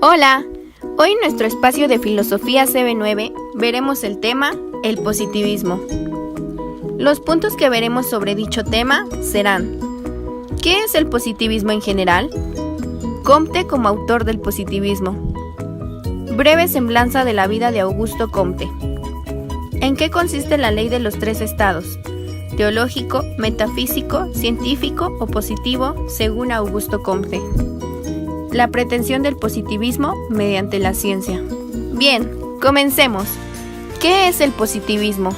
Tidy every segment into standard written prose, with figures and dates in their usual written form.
Hola, hoy en nuestro espacio de Filosofía CB9 veremos el tema el positivismo. Los puntos que veremos sobre dicho tema serán: ¿qué es el positivismo en general? Comte como autor del positivismo. Breve semblanza de la vida de Augusto Comte. ¿En qué consiste la ley de los tres estados? Teológico, metafísico, científico o positivo, según Augusto Comte. La pretensión del positivismo mediante la ciencia. Bien, comencemos. ¿Qué es el positivismo?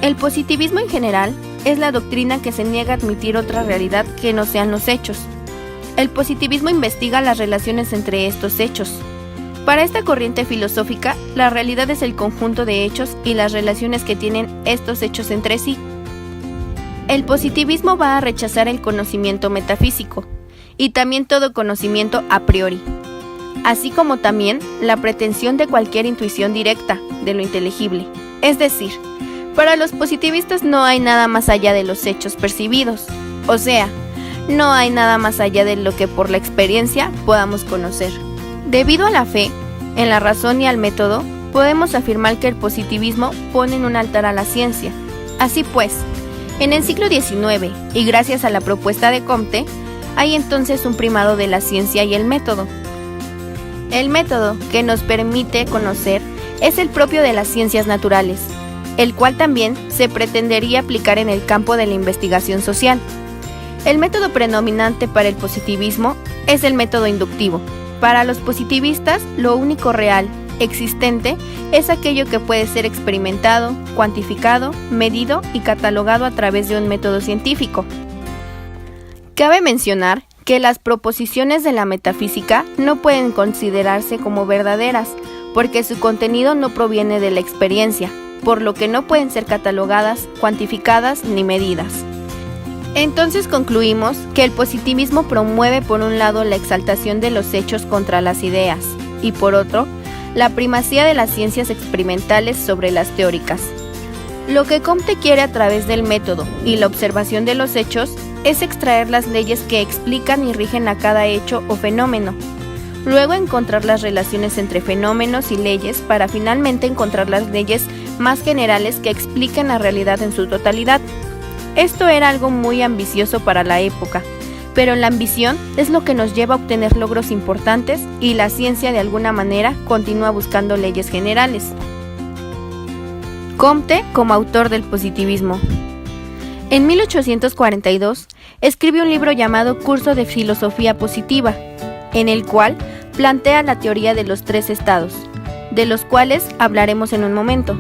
El positivismo en general es la doctrina que se niega a admitir otra realidad que no sean los hechos. El positivismo investiga las relaciones entre estos hechos. Para esta corriente filosófica, la realidad es el conjunto de hechos y las relaciones que tienen estos hechos entre sí. El positivismo va a rechazar el conocimiento metafísico y también todo conocimiento a priori, así como también la pretensión de cualquier intuición directa de lo inteligible. Es decir, para los positivistas no hay nada más allá de los hechos percibidos, o sea, no hay nada más allá de lo que por la experiencia podamos conocer. Debido a la fe, en la razón y al método, podemos afirmar que el positivismo pone en un altar a la ciencia. Así pues, en el siglo XIX, y gracias a la propuesta de Comte, hay entonces un primado de la ciencia y el método. El método que nos permite conocer es el propio de las ciencias naturales, el cual también se pretendería aplicar en el campo de la investigación social. El método predominante para el positivismo es el método inductivo. Para los positivistas, lo único real, existente, es aquello que puede ser experimentado, cuantificado, medido y catalogado a través de un método científico. Cabe mencionar que las proposiciones de la metafísica no pueden considerarse como verdaderas, porque su contenido no proviene de la experiencia, por lo que no pueden ser catalogadas, cuantificadas ni medidas. Entonces concluimos que el positivismo promueve por un lado la exaltación de los hechos contra las ideas, y por otro, la primacía de las ciencias experimentales sobre las teóricas. Lo que Comte quiere a través del método y la observación de los hechos es extraer las leyes que explican y rigen a cada hecho o fenómeno, luego encontrar las relaciones entre fenómenos y leyes para finalmente encontrar las leyes más generales que expliquen la realidad en su totalidad. Esto era algo muy ambicioso para la época, pero la ambición es lo que nos lleva a obtener logros importantes y la ciencia de alguna manera continúa buscando leyes generales. Comte como autor del positivismo. En 1842 escribe un libro llamado Curso de Filosofía Positiva, en el cual plantea la teoría de los tres estados, de los cuales hablaremos en un momento.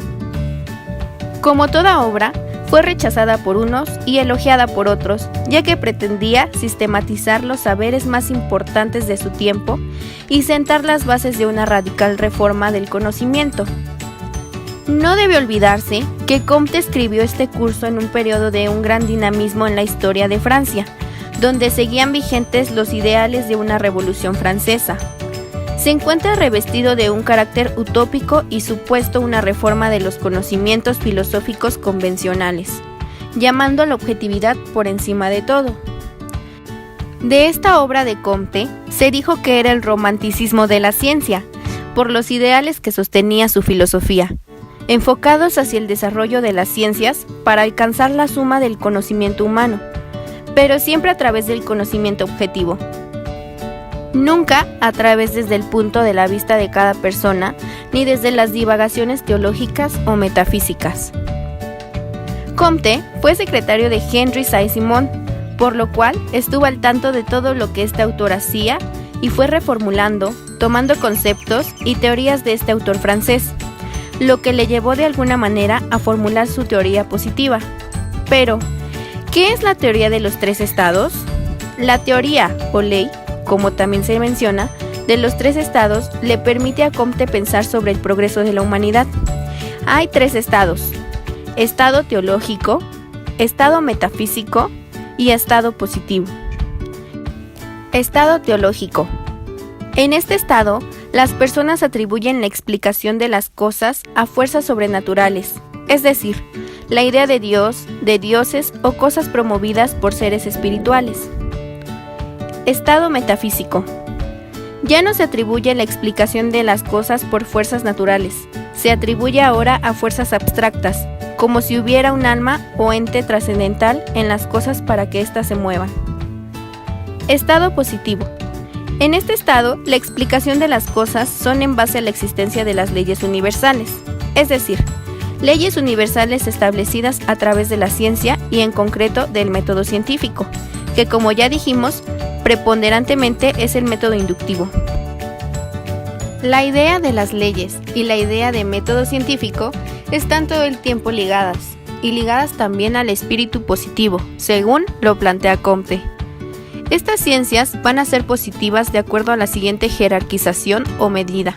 Como toda obra, fue rechazada por unos y elogiada por otros, ya que pretendía sistematizar los saberes más importantes de su tiempo y sentar las bases de una radical reforma del conocimiento. No debe olvidarse que Comte escribió este curso en un periodo de un gran dinamismo en la historia de Francia, donde seguían vigentes los ideales de una revolución francesa. Se encuentra revestido de un carácter utópico y supuesto una reforma de los conocimientos filosóficos convencionales, llamando a la objetividad por encima de todo. De esta obra de Comte se dijo que era el romanticismo de la ciencia, por los ideales que sostenía su filosofía, enfocados hacia el desarrollo de las ciencias para alcanzar la suma del conocimiento humano, pero siempre a través del conocimiento objetivo. Nunca a través desde el punto de la vista de cada persona, ni desde las divagaciones teológicas o metafísicas. Comte fue secretario de Henry Saint-Simon, por lo cual estuvo al tanto de todo lo que este autor hacía y fue reformulando, tomando conceptos y teorías de este autor francés, lo que le llevó de alguna manera a formular su teoría positiva. Pero, ¿qué es la teoría de los tres estados? La teoría o ley, como también se menciona, de los tres estados le permite a Comte pensar sobre el progreso de la humanidad. Hay tres estados: estado teológico, estado metafísico y estado positivo. Estado teológico. En este estado, las personas atribuyen la explicación de las cosas a fuerzas sobrenaturales, es decir, la idea de Dios, de dioses o cosas promovidas por seres espirituales. Estado metafísico. Ya no se atribuye la explicación de las cosas por fuerzas naturales, se atribuye ahora a fuerzas abstractas, como si hubiera un alma o ente trascendental en las cosas para que éstas se muevan. Estado positivo. En este estado, la explicación de las cosas son en base a la existencia de las leyes universales, es decir, leyes universales establecidas a través de la ciencia y en concreto del método científico, que como ya dijimos, preponderantemente es el método inductivo. La idea de las leyes y la idea de método científico están todo el tiempo ligadas, y ligadas también al espíritu positivo, según lo plantea Comte. Estas ciencias van a ser positivas de acuerdo a la siguiente jerarquización o medida,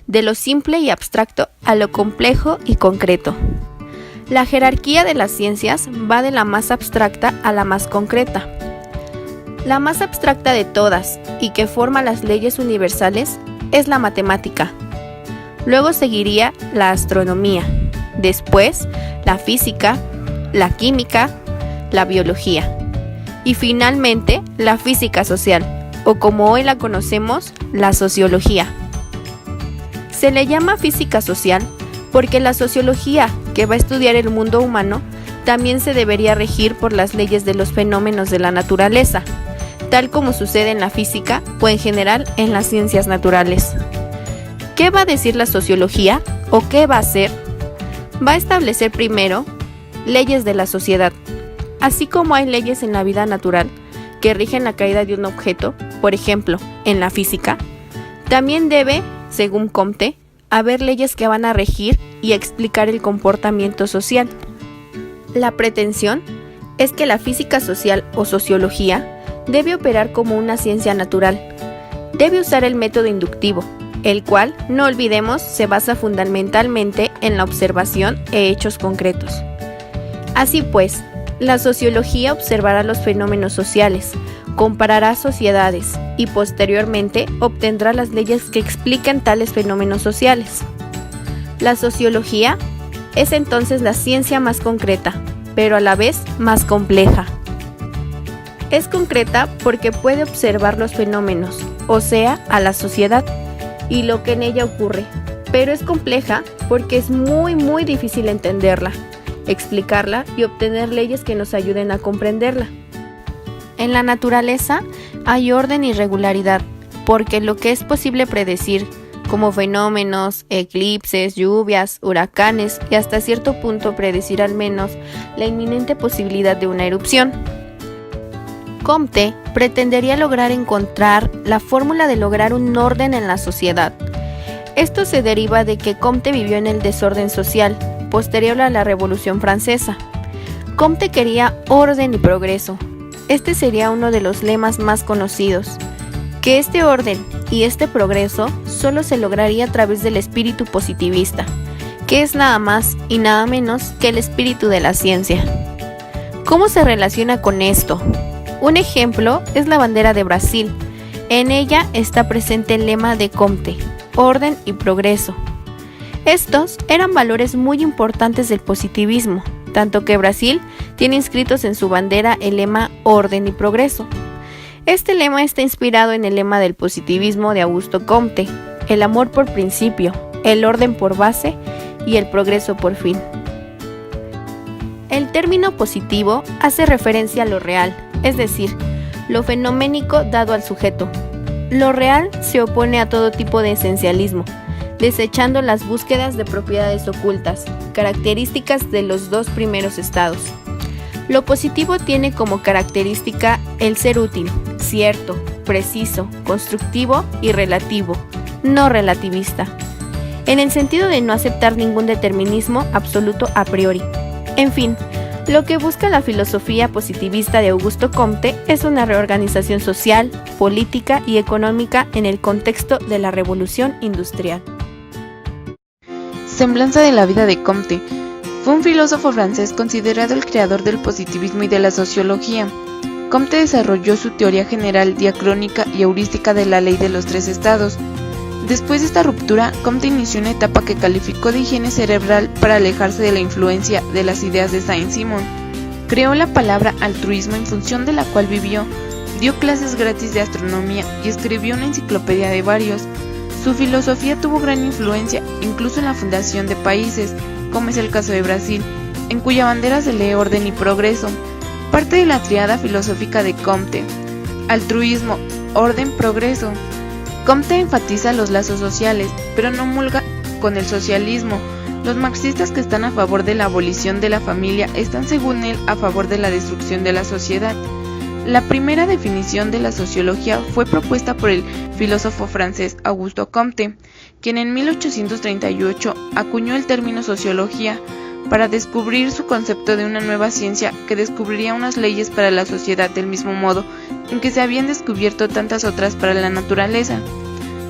de lo simple y abstracto a lo complejo y concreto. La jerarquía de las ciencias va de la más abstracta a la más concreta. La más abstracta de todas y que forma las leyes universales es la matemática. Luego seguiría la astronomía, después la física, la química, la biología y finalmente la física social, o como hoy la conocemos, la sociología. Se le llama física social porque la sociología, que va a estudiar el mundo humano, también se debería regir por las leyes de los fenómenos de la naturaleza, tal como sucede en la física o en general en las ciencias naturales. ¿Qué va a decir la sociología o qué va a hacer? Va a establecer primero leyes de la sociedad. Así como hay leyes en la vida natural que rigen la caída de un objeto, por ejemplo, en la física, también debe, según Comte, haber leyes que van a regir y explicar el comportamiento social. La pretensión es que la física social o sociología debe operar como una ciencia natural. Debe usar el método inductivo, el cual, no olvidemos, se basa fundamentalmente en la observación e hechos concretos. Así pues, la sociología observará los fenómenos sociales, comparará sociedades y posteriormente obtendrá las leyes que expliquen tales fenómenos sociales. La sociología es entonces la ciencia más concreta, pero a la vez más compleja. Es concreta porque puede observar los fenómenos, o sea, a la sociedad, y lo que en ella ocurre, pero es compleja porque es muy difícil entenderla, explicarla y obtener leyes que nos ayuden a comprenderla. En la naturaleza hay orden y regularidad, porque lo que es posible predecir, como fenómenos, eclipses, lluvias, huracanes y hasta cierto punto predecir al menos la inminente posibilidad de una erupción. Comte pretendería lograr encontrar la fórmula de lograr un orden en la sociedad. Esto se deriva de que Comte vivió en el desorden social, posterior a la Revolución Francesa. Comte quería orden y progreso. Este sería uno de los lemas más conocidos, que este orden y este progreso solo se lograría a través del espíritu positivista, que es nada más y nada menos que el espíritu de la ciencia. ¿Cómo se relaciona con esto? Un ejemplo es la bandera de Brasil. En ella está presente el lema de Comte, orden y progreso. Estos eran valores muy importantes del positivismo, tanto que Brasil tiene inscritos en su bandera el lema orden y progreso. Este lema está inspirado en el lema del positivismo de Augusto Comte, el amor por principio, el orden por base y el progreso por fin. El término positivo hace referencia a lo real, es decir, lo fenoménico dado al sujeto. Lo real se opone a todo tipo de esencialismo, desechando las búsquedas de propiedades ocultas, características de los dos primeros estados. Lo positivo tiene como característica el ser útil, cierto, preciso, constructivo y relativo, no relativista, en el sentido de no aceptar ningún determinismo absoluto a priori. En fin, lo que busca la filosofía positivista de Augusto Comte es una reorganización social, política y económica en el contexto de la Revolución Industrial. Semblanza de la vida de Comte. Fue un filósofo francés considerado el creador del positivismo y de la sociología. Comte desarrolló su teoría general, diacrónica y heurística de la ley de los tres estados. Después de esta ruptura, Comte inició una etapa que calificó de higiene cerebral para alejarse de la influencia de las ideas de Saint-Simon. Creó la palabra altruismo en función de la cual vivió, dio clases gratis de astronomía y escribió una enciclopedia de varios. Su filosofía tuvo gran influencia incluso en la fundación de países, como es el caso de Brasil, en cuya bandera se lee orden y progreso. Parte de la triada filosófica de Comte: altruismo, orden, progreso. Comte enfatiza los lazos sociales, pero no comulga con el socialismo. Los marxistas que están a favor de la abolición de la familia están, según él, a favor de la destrucción de la sociedad. La primera definición de la sociología fue propuesta por el filósofo francés Auguste Comte, quien en 1838 acuñó el término sociología para descubrir su concepto de una nueva ciencia que descubriría unas leyes para la sociedad del mismo modo en que se habían descubierto tantas otras para la naturaleza,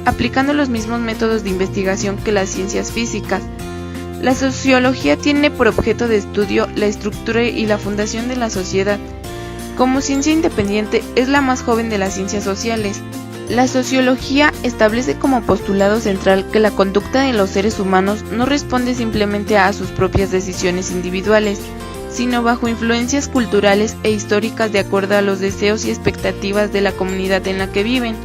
aplicando los mismos métodos de investigación que las ciencias físicas. La sociología tiene por objeto de estudio la estructura y la fundación de la sociedad. Como ciencia independiente, es la más joven de las ciencias sociales. La sociología establece como postulado central que la conducta de los seres humanos no responde simplemente a sus propias decisiones individuales, sino bajo influencias culturales e históricas de acuerdo a los deseos y expectativas de la comunidad en la que viven.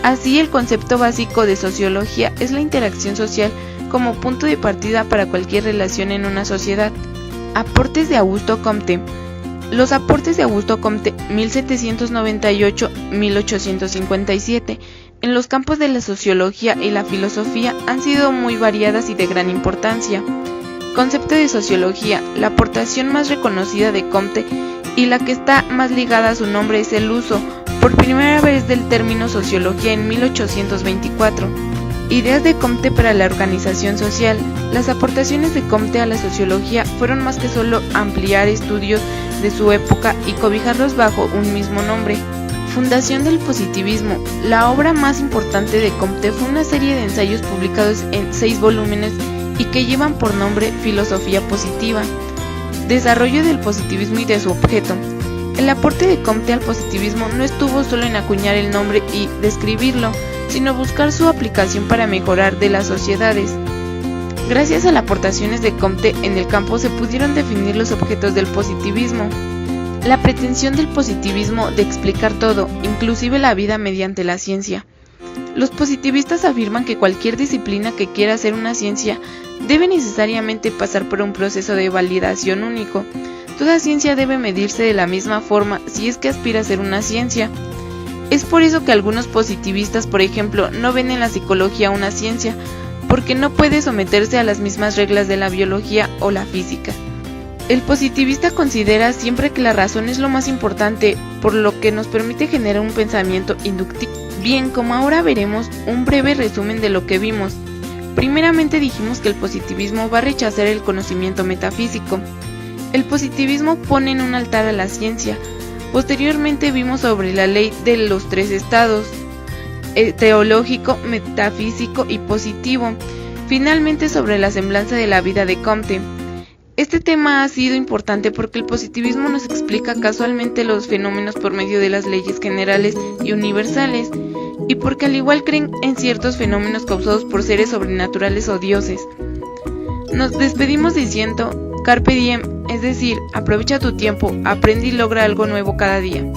Así, el concepto básico de sociología es la interacción social como punto de partida para cualquier relación en una sociedad. Aportes de Auguste Comte. Los aportes de Auguste Comte, 1798-1857, en los campos de la sociología y la filosofía han sido muy variadas y de gran importancia. Concepto de sociología: la aportación más reconocida de Comte y la que está más ligada a su nombre es el uso, por primera vez, del término sociología en 1824. Ideas de Comte para la organización social. Las aportaciones de Comte a la sociología fueron más que solo ampliar estudios de su época y cobijarlos bajo un mismo nombre. Fundación del positivismo. La obra más importante de Comte fue una serie de ensayos publicados en 6 volúmenes y que llevan por nombre Filosofía positiva. Desarrollo del positivismo y de su objeto. El aporte de Comte al positivismo no estuvo solo en acuñar el nombre y describirlo, sino buscar su aplicación para mejorar de las sociedades. Gracias a las aportaciones de Comte en el campo se pudieron definir los objetos del positivismo. La pretensión del positivismo de explicar todo, inclusive la vida, mediante la ciencia. Los positivistas afirman que cualquier disciplina que quiera ser una ciencia debe necesariamente pasar por un proceso de validación único. Toda ciencia debe medirse de la misma forma si es que aspira a ser una ciencia. Es por eso que algunos positivistas, por ejemplo, no ven en la psicología una ciencia, porque no puede someterse a las mismas reglas de la biología o la física. El positivista considera siempre que la razón es lo más importante, por lo que nos permite generar un pensamiento inductivo. Bien, como ahora veremos, un breve resumen de lo que vimos. Primeramente dijimos que el positivismo va a rechazar el conocimiento metafísico. El positivismo pone en un altar a la ciencia. Posteriormente vimos sobre la ley de los 3 estados: teológico, metafísico y positivo. Finalmente sobre la semblanza de la vida de Comte. Este tema ha sido importante porque el positivismo nos explica casualmente los fenómenos por medio de las leyes generales y universales, y porque al igual creen en ciertos fenómenos causados por seres sobrenaturales o dioses. Nos despedimos diciendo: Carpe diem, es decir, aprovecha tu tiempo, aprende y logra algo nuevo cada día.